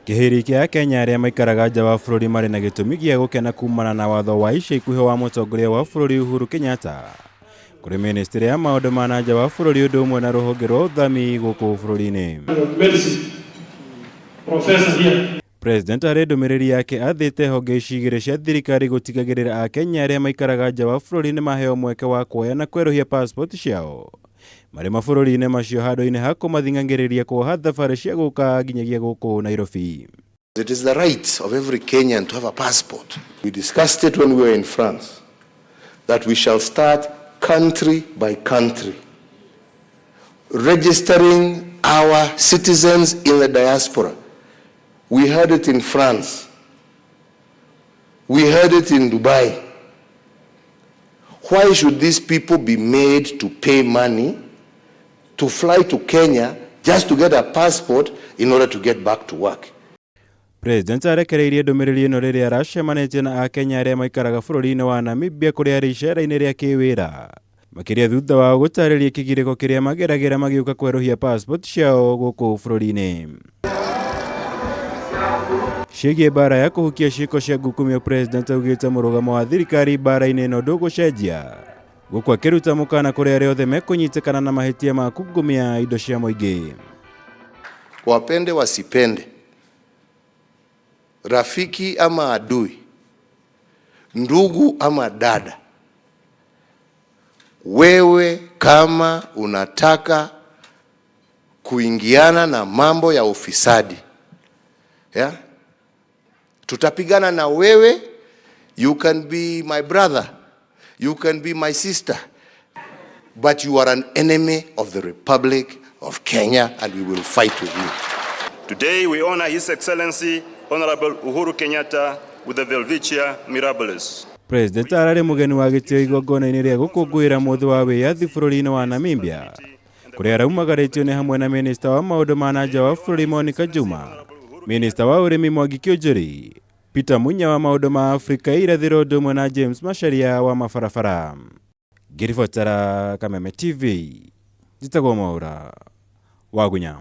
Kihiri kia Akenya aria maikaraga nja wa bururi mari na gitumi gia gukena kumana na watho wa ica ikuhi wa mutongoria wa bururi Uhuru Kenyatta kuri ministry ya maundu ma nja wa bururi undu umwe na ruhonge rwa uthami guku bururi-ini. President ari ndumiriri yake athite honge icigire cia thirikari gutigagirira Akenya aria maikaraga nja wa bururi ni maheo mweke wa kuoya na kweruhia passport ciao mari mabururi-ini macio handu-ini ha kumathing'angiriria kuoha thabari cia guka nginyagia guku Nairobi. It is the right of every Kenyan to have a passport. We discussed it when we were in France, that we shall start country by country, registering our citizens in the diaspora. We heard it in France. We heard it in Dubai. Why should these people be made to pay money to fly to Kenya just to get a passport in order to get back to work? President arekereirie ndumiriri ino riria aracemanitie na Akenya aria maikaraga bururi-ini wa Namibia kuria ari icera-ini ria kiwira makiria thutha wa gutariria kigiriko kiria mageragira magiuka kweruhia passport ciao guku bururi-ini. Ciĩgiĩ bara ya kuhukia ciĩko cia ngukumio, President augĩte mũrugamo wa thirikari bara-inĩ ĩno ndũgũcenjia guku akĩruta mũkana kũrĩ arĩa othe mekũnyitikana na mahĩtia ma kungumia indo cia mũingĩ. Wapende wasipende, rafiki ama adui, ndugu ama dada, wewe kama unataka kuingiana na mambo ya ufisadi, yeah, tutapigana na wewe. You can be my brother, you can be my sister, but you are an enemy of the Republic of Kenya and we will fight with you. Today we honor His Excellency Honorable Uhuru Kenyatta with the Velvicia Mirabilis. President arari mugeni wa gitio igongona-ini ria gukungwira muthi wa wiyathi bururi-ini wa Namibia kuria araumagaritio ni hamwe na Minister wa maundu ma nja wa bururi Monica Juma, Minister wa urimi Mwangi Kĩũnjũri, Peter Munya wa maundu ma Afrika irathiro ndu umwe na James Macharia wa mabarabara. Ngiribotera Kameme TV, njitagwo Mwaura Wagunya.